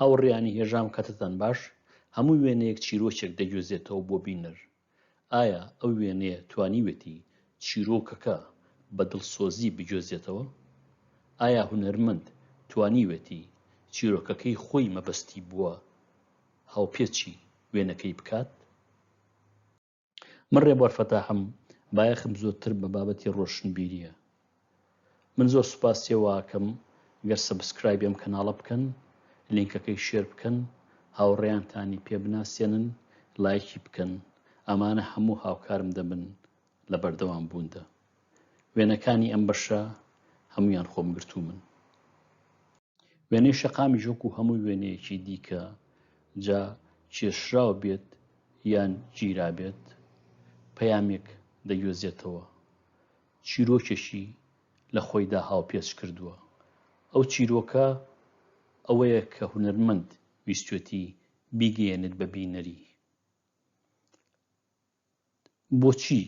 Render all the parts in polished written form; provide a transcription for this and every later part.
هاوڕێیانی هێژام کاتتان باش هەموو وێنەیەک چیرۆکێک دەگوێزێتەوە بۆ بینەر ئایا ئەو وێنەیە توانیوێتی چیرۆکەکە بە دڵسۆزی بگوێزێتەوە ئایا هونەرمەند توانیوێتی چیرۆکەکەی خۆی مەبەستی بووە هاوپێچی وێنەکەی بکات من ڕێبوار فەتاحم بایەخم زۆرتر بە بابەتی ڕۆشنبیریە من زۆر سوپاسیەوەکەم گەر سەبسکرایب ئەم کەناڵە بکەن لینکەکەی شێر بکەن هاوڕێیانتانی پێ بناسیێنن لایکی بکەن ئەمانە هەموو هاوکارم دەبن لە بەردەوام بووندا وێنەکانی ئەم بەشە هەمویان خۆم گرتوو من وێنەی شەقامی ژۆک و هەموو وێنەیەکی دیکە جا کێشراو بێت یان گیرا بێت پەیامێک دەگوێزێتەوە چیرۆکێکی لە خۆیدا هاوپێچ کردووە ئەو چیرۆکە ئەوەیە کە هونەرمەند ویستوێتی بیگەیەنێت بە بینەری بۆچی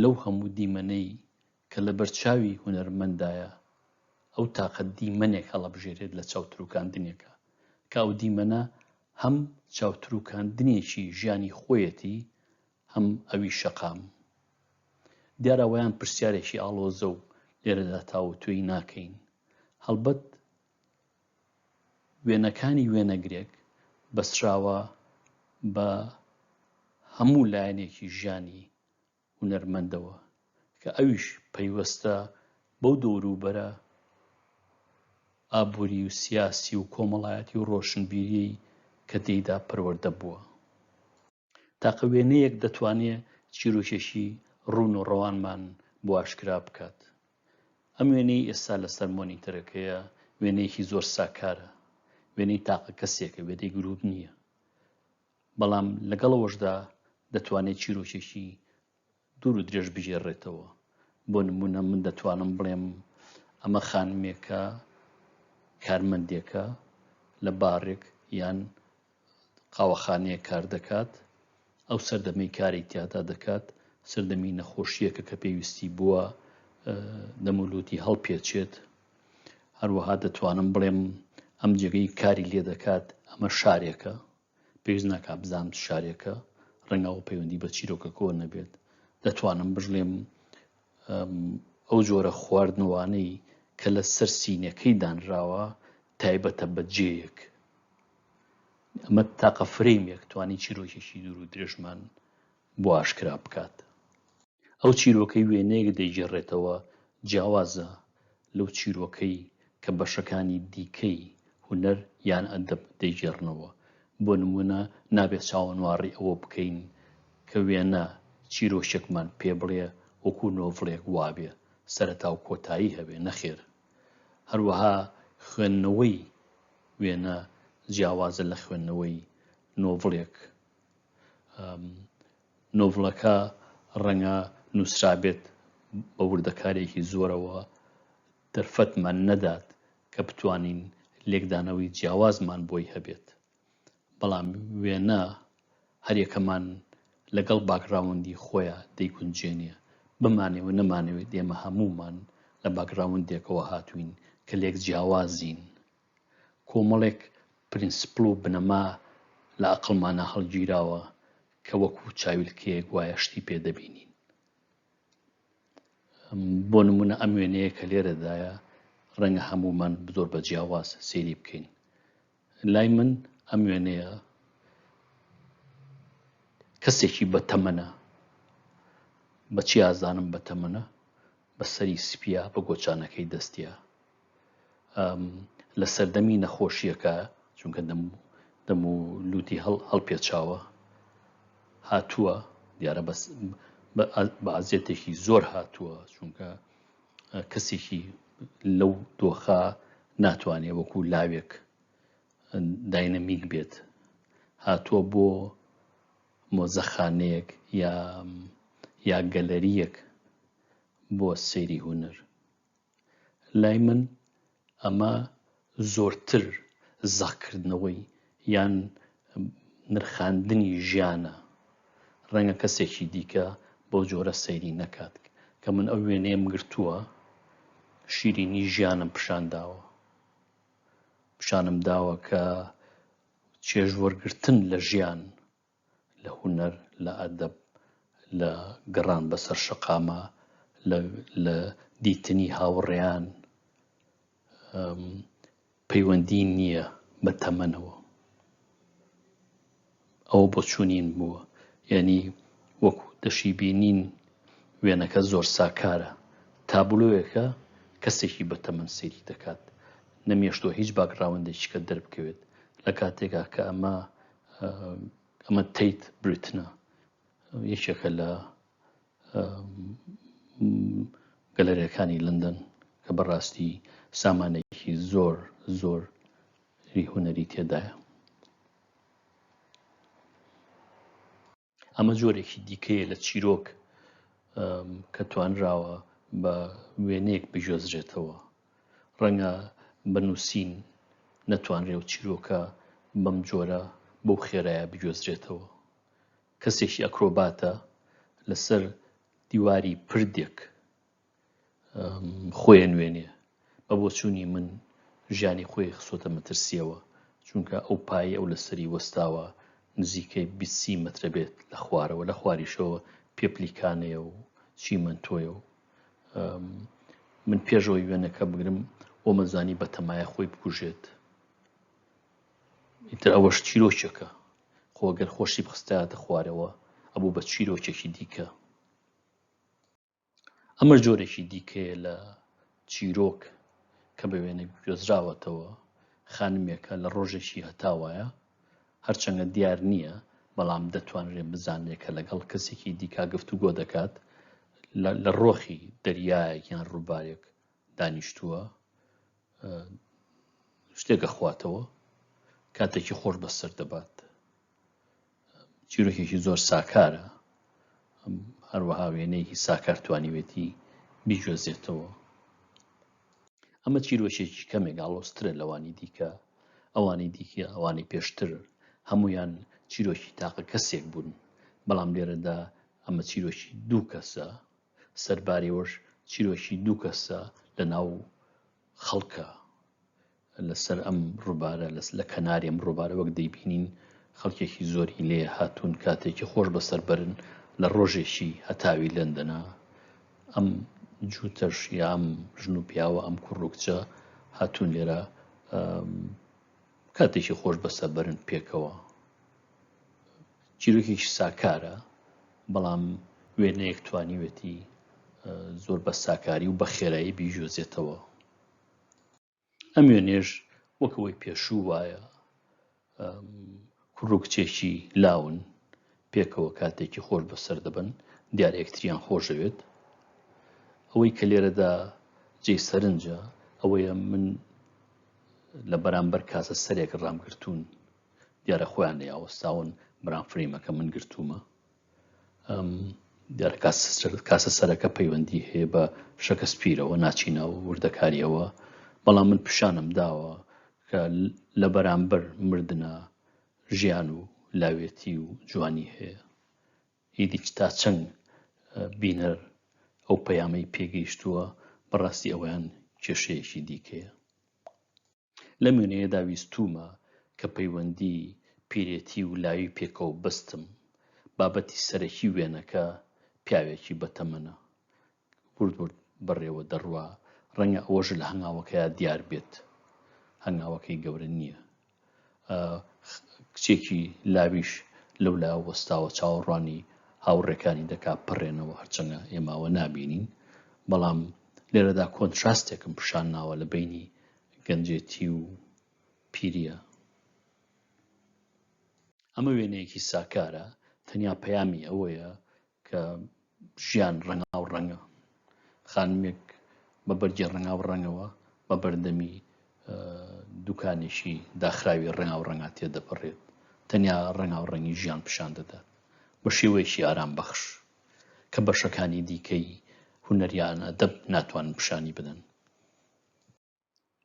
لەو هەموو دیمەنەی کە لە بەرچاوی هونەرمەندایە ئەو تاقە دیمەنێک هەڵەبژێرێت لە چاوتروکاندنێکە کە ئەو دیمەنە هەم چاوتروکاندنێکی ژیانی خۆیەتی هەم ئەوی شەقام دیارە ئەوەیان پرسیارێکی ئاڵۆزە و لێرەدا تاوتوێی ناکەین هەڵبەت وێنەکانی وێنەگرێک بەسراوە بە هەموو لایەنێکی ژیانی هونەرمەندەوە کە ئەویش پەیوەستە بەو دەوروبەرە ئابووری و سیاسی و کۆمەڵایەتی و ڕۆشنبیری کە تێیدا پەروەردە بووە تاقە وێنەیەک دەتوانێت چیرۆکێکی ڕوون و ڕەوانمان بۆ ئاشکرا بکات ئەم وێنەی ئێستا لەسەر مۆنیتەرەکەیە وێنەیەکی زۆر ساکارە وێنەی تاقە کەسێکە وێنەی گروپ نییە بەڵام لەگەڵەوەشدا دەتوانێت چیرۆکێکی دوور و درێژ بژێڕێتەوە بۆ نمونە من دەتوانم بڵێم ئەمە خانمێکە کارمەندێکە لە بارێک یان قاوەخانەیە کار دەکات ئەو سەردەمەی کاری تیایدا دەکات سەردەمی نەخۆشیەکە کە پێویستی بووە دەمولوتی هەڵپێچێت هەروەها دەتوانم بڵێم ئەم جێگەی کاری لێ دەکات ئەمە شارێکە پێویست ناکا بزانم شارێکە ڕەنگە ئەو پەیوەندی بە چیرۆکەکەوە نەبێت دەتوانم بژڵێم ئەو جۆرە خواردنەوانەی کە لە سەر سینەکەی دانراوە تایبەتە بە جێیەک ئەمە تاقە فرەیمێک توانی چیرۆکێکی دوور و درێژمان بۆ ئاشکرا بکات ئەو چیرۆکەی وێنەیەک دەیگێڕێتەوە جیاوازە لەو چیرۆکەی کە بەشەکانی دیکەی هونەر یان ئەدەب دەیگێڕنەوە بۆ نمونە نابێت چاوەنواڕی ئەوە بکەین کە وێنە چیرۆکێکمان پێ بڵێ وەکو نۆڤڵێک وابێ سەرەتا و کۆتایی هەبێ نەخێر هەروەها خوێندنەوەی وێنە جیاوازە لە خوێندنەوەی نۆڤڵێک نۆڤڵەکە ڕەنگە نووسرابێت بە وردەکارێکی زۆرەوە دەرفەتمان نەدات کە بتوانین لێکدانەوەی جیاوازمان بۆی هەبێت بەڵام وێنە هەریەکەمان لەگەڵ باکراوندی خۆیان دەیگونجێنێ بمانێوە نەمانەوێت ئێمە هەموومان لە باکراوندێکەوە هاتوین کە لێک جیاوازین کۆمەڵێک پرینسپڵ و بنەما لە عەقڵمانە هەڵگیراوە کە وەکو چاویلکەیەک وایە شتی پێ دەبینین بۆ نمونە ئەم وێنەیە کە لێرەدایە ڕەنگە هەموومان زۆر بە جیاواز سەیری بکەین لای من ئەم وێنەیە کەسێکی بەتەمەنە بەچی ئازانم بەتەمەنە بە سەری سپیە بە گۆچانەکەی دەستیە لە سەردەمی نەخۆشیەکە چونکە دەم و لوتی هەڵپێچاوە هاتووە دیارە بە ئازیەتێکی زۆر هاتووە چونکە کەسێکی لەو دۆخە ناتوانێت وەکو لاوێک داینەمیک بێت هاتووە بۆ مۆزەخانەیەک یا گەلەریەک بۆ سەیری هونەر لای من ئەمە زۆرتر زەخکردنەوەی یان نرخاندنی ژیانە ڕەنگە کەسێکی دیکە بۆ جۆرە سەیری نەکات کە من ئەو وێنەیەم گرتووە شیرینی ژیانم پیشانداوە پیشانم داوە کە چێژوەرگرتن لە ژیان، لە هونەر، لە ئەدەب، لە گەڕان بەسەر شەقامە، لە دیتنی هاوڕێیان پەیوەندی نییە بە تەمەنەوە. ئەوە بۆ چوونین بووە، یعنی وەکو دەشی بینین وێنەکە زۆر ساکارە، تابلۆیەکە کەسێکی بە تەمەن سەیری دەکات، نەمێشتووە هیچ باکگراوندێکی کە دەربکەوێت لە کاتێکا کە ئەمە تەیت بریتنە، یەکێکە لە گەلەریەکانی لەندەن کە بەڕاستی سامانێکی زۆر زۆری هونەری تێدایە. ئەمە جۆرێکی دیکەیە لە چیرۆک کە توانراوە بە وێنەیەک بژۆزرێتەوە. ڕەنگە بنووسین نەتوانرێ و چیرۆکە بەم جۆرە بەو خێرایە بجۆزرێتەوە. کەسێکی ئەکرۆباتە لەسەر دیواری پردێک خۆی نوێنێ، بە بۆچوونی من ژیانی خۆی خسۆتە مەترسیەوە، چونکە ئەو پایە ئەو لەسەری وەستاوە نزیکەی 20 مەترە بێت لە خوارەوە، لە خواریشەوە پێپلیکانەیە و چیمەنتۆیە و من پێشەوەی وێنەکە بگرم ئەو مەزانی بە تەمایە خۆی بکوژێت. ئیتر ئەوەش چیرۆکێکە، خۆ ئەگەر خۆشی بخستایەتە خوارەوە ئەبوو بە چیرۆکێکی دیکە. ئەمە جۆرێکی دیکەیە لە چیرۆک کە بە وێنەی گوێزراوەتەوە، خانمێکە لە ڕۆژێکی هەتاوایە، هەرچەندە دیار نییە، بەڵام دەتوانرێت بزانێت کە لەگەڵ کەسێکی دیکە گفتوگۆ دەکات، لە ڕۆخی دەریایەک یان ڕووبارێک دانیشتووە، شتێکە خواتەوە، کاتێکی خۆش بەسەر دەبات. چیرۆکێکی زۆر ساکارە، هەروەها وێنەیەکی ساکار توانیوێتی بیگوێزێتەوە. ئەمە چیرۆکێکی کەمێک ئاڵۆزترە لەوانی دیکە. ئەوانی دیکە، ئەوانی پێشتر هەمویان چیرۆکی تاقە کەسێک بوون، بەڵام لێرەدا ئەمە چیرۆکی دوو کەسە، سەربارەوەش چیرۆکی دوو کەسە لە ناو خەڵکە، لەسەر ئەم ڕووبارە، لە کەناری ئەم ڕووبارە وەک دەیبینین خەڵکێکی زۆری لێ هاتوون کاتێکی خۆش بەسەر بەرن لە ڕۆژێکی هەتاوی لەندەنە. ئەم جووتەش یا ئەم ژن و پیاوە، ئەم کوڕ و کچە هاتوون لێرە کاتێکی خۆش بەسەر بەرن پێکەوە. چیرۆکێکی ساکارە، بەڵام وێنەیەک توانیوێتی زۆر بە ساکاری و بە خێرایی بیژۆزێتەوە. ئەم وێنێش وەکەوەی پێشوو وایە، کوڕ و کچێکی لاون پێکەوە کاتێکی خۆش بەسەر دەبن، دیارە یەکتریان خۆشەوێت. ئەوەی کە لێرەدا جێی سەرنجە ئەوەیە من لە بەرامبەر کاسە سەرێک ڕامگرتوون، دیارە خۆیان نەیاوەستاون بەرام فرێمەکە من گرتوومە. دیارە کاسە سەرەکە پەیوەندی هەیە بە شەکسپیرەوە، ناچینەوە وردەکاریەوە، بەڵام من پیشانم داوە کە لە بەرامبەر مردنە ژیان و لاوێتی و جوانی هەیە. هیچ تا چەند بینەر ئەو پەیامەی پێگەیشتووە، بەڕاستی ئەویان کێشەیەکی دیکەیە. لەم وێنەیەدا ویستوومە کە پەیوەندی پیرێتی و لاوی پێکەوە بەستم. بابەتی سەرەکی وێنەکە پیاوێکی بەتەمەنە، ورد بەڕێوە دەڕوا، ڕەنگە ئەوەش لە هەنگاوەکەیە دیار بێت، هەنگاوەکەی گەورە نییە. کچێکی لاویش لەولا وەستاوە چاوەڕوانی هاوڕێکانی دەکا پڕێنەوە، هەرچەندە ئێماوە نابینین، بەڵام لێرەدا کۆنتراستێکم پیشان ناوە لە بینی گەنجێتی و پیریە. ئەمە وێنەیەکی ساکارە، تەنیا پەیامی ئەوەیە کە ژیان ڕەنگاو ڕەنگە. خانمێک بە بەرگی ڕەنگاو ڕەنگەوە بە بەردەمی دوکانێکی داخراوی ڕەنگاو ڕەنگا تێدەپەڕێت، تەنیا ڕەنگاو ڕەنگی ژیان پیشان دەدات بە شێوەیەکی ئارام بەخش کە بەشەکانی دیکەی هونەریان ئەدەب ناتوانن پیشانی بدەن.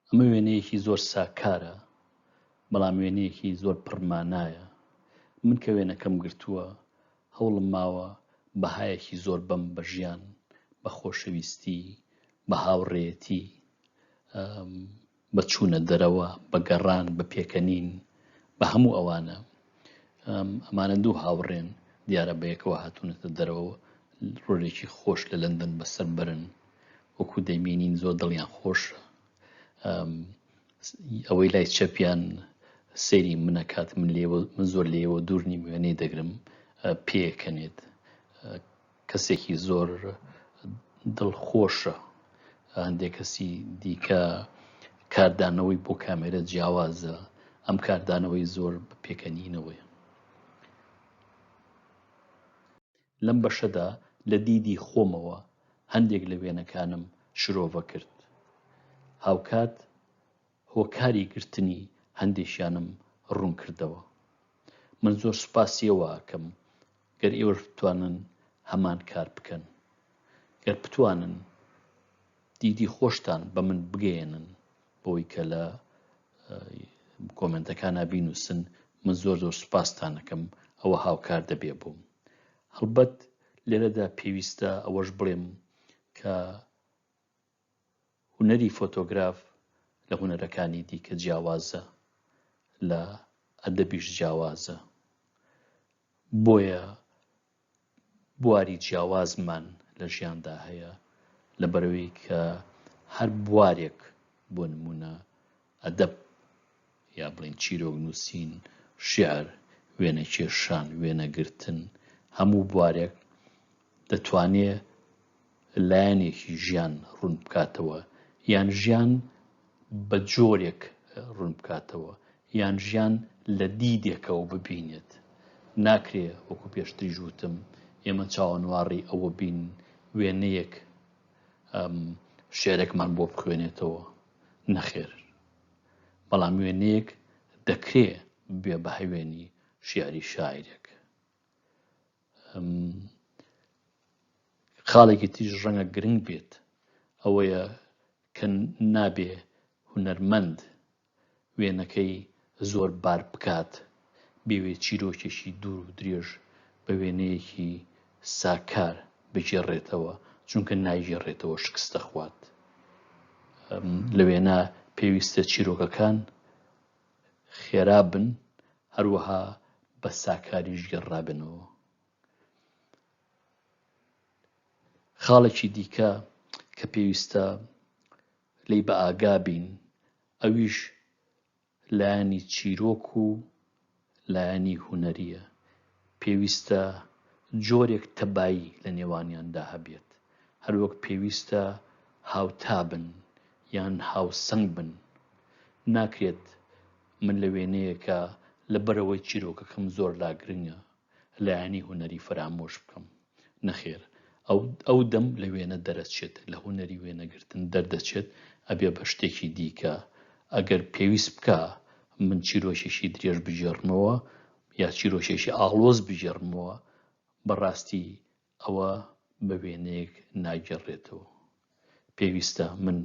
ئەمە وێنەیەکی زۆر ساکارە، بەڵام وێنەیەکی زۆر پڕمانایە. من کە وێنەکەم گرتووە هەوڵم ماوە بەهایەکی زۆر بەم بە ژیان، بە خۆشەویستی، بە هاوڕێیەتی، بە چوونە دەرەوە، بە گەڕان، بە پێکەنین، بە هەموو ئەوانە. ئەمانە دوو هاوڕێن دیارە بە یەکەوە هاتوونەتە دەرەوە، ڕۆژێکی خۆش لە لەندەن بەسەر برن، وەکو دەیبینین زۆر دڵیان خۆشە. ئەوەی لای چەپیان سەیری منەکات، من زۆر لێەوە دوور نیم، وێنەی دەگرم، پێکەنێت. کەسێکی زۆر دڵخۆشە. هەندێک کەسی دیکە کاردانەوەی بۆ کامێرە جیاوازە، ئەم کاردانەوەی زۆر پێکەنینەوەیە. لەم بەشەدا لە دیدی خۆمەوە هەندێک لە وێنەکانم شرۆڤە کرد. هاوکات هۆکاری گرتنی هەندێکیانم ڕوون کردەوە. من زۆر سوپاسیەوە ئەکەم گەر ئێوە بتوانن هەمان کار بکەن، گەر بتوانن دیدی خۆشتان بە من بگەیەنن، بۆی کە لە کۆمنتەکانە بینووسن، من زۆر زۆر سوپاستان ئەکەم، ئەوە هاوکار دەبێ بووم. هەڵبەت لێرەدا پێویستە ئەوەش بڵێم کە هونەری فۆتۆگراف لە هونەرەکانی دیکە جیاوازە، لە ئەدەبیش جیاوازە. بۆیە بواری جیاوازمان لە ژیاندا هەیە، لەبەرەوەی کە هەر بوارێک بۆ نمونە ئەدەب، یا بڵین چیرۆک نووسین، شیعر، وێنە کێشان، وێنەگرتن، هەموو بوارێک دەتوانێت لایەنێکی ژیان ڕوون بکاتەوە، یان ژیان بە جۆرێک ڕوون بکاتەوە، یان ژیان لە دیدێکەوە ببینێت. ناکرێ وەکو پێشتری ژووتم ئێمە چاوەنواری ئەوە بین وێنەیەک شێرێکمان بۆ بخوێنێتەوە، نەخێر. بەڵام وێنەیەک دەکرێ بێ بە هەوێنی شیعری شاعیرێک. خاڵێکی تیژ ڕەنگە گرنگ بێت، ئەوەیە کە نابێ هونەرمەند وێنەکەی زۆر بار بکات، بێوێ چیرۆکێکی دوور و درێژ بە وێنەیەکی ساکار بگێڕێتەوە، چونکە نایگێڕێتەوە، شکستە خوات. لە وێنە پێویستە چیرۆکەکان خێرا بن، هەروەها بە ساکاریش گەڕابنەوە. خاڵێکی دیکە کە پێویستە لێی بە ئاگا بین، ئەویش لایەنی چیرۆک و لایەنی هونەریە. پێویستە جۆرێک تەبایی لە نێوانیاندا هەبێت، هەروەک پێویستە هاوتا بن یان هاوسەنگ بن. ناکرێت من لە وێنەیەکە لەبەرەوەی چیرۆکەکەم زۆر لاگرنگە لایەنی هونەری فرامۆش بکەم، نەخێر. ئەو دەم لە وێنە دەرەچێت، لە هونەری وێنەگرتن دەردەچێت، ئەبێ بە شتێکی دیکە. ئەگەر پێویست بکە من چیرۆکێکی درێژ بژێڕمەوە یا چیرۆکێکی ئاڵۆز بژێڕمەوە، بەڕاستی ئەوە بە وێنەیەک ناگەڕێتەوە. پێویستە من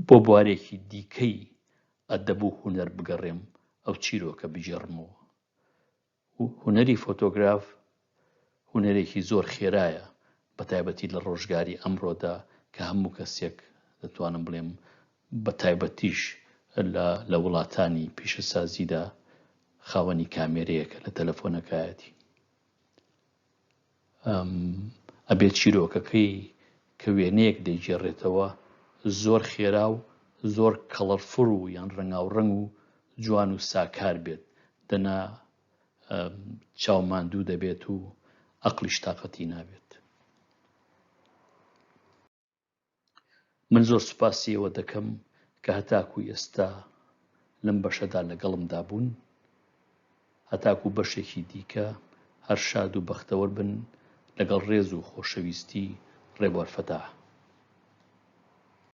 بۆ بوارێکی دیکەی ئەدەب و هونەر بگەڕێم، ئەو چیرۆکە بژێڕمەوە. هونەری فۆتۆگراف هونەرێکی زۆر خێرایە، بە تایبەتی لە ڕۆژگاری ئەمڕۆدا کە هەموو کەسێک دەتوانم بڵێم بە تایبەتیش لە وڵاتانی پیشەسازیدا خاوەنی کامێرەیەکە لە تەلەفۆنەکایەتی. ئەبێت چیرۆکەکەی کە وێنەیەک دەیگێڕێتەوە زۆر خێرا و زۆر کەڵەرفڕ و یان ڕەنگاوڕەنگ و جوان و ساکار بێت، دەنا چاوماندوو دەبێت و عەقلیش تاقەتی نابێت. من زۆر سوپاسی ئەوە دەکەم کە هەتاکوی ئێستا لەم بەشەدا لەگەڵمدا بوون، هەتاکو بەشێکی دیکە هەر شاد و بەختەوەر بن لەگەڵ ڕێز و خۆشەویستی ڕێبوار فەتاح.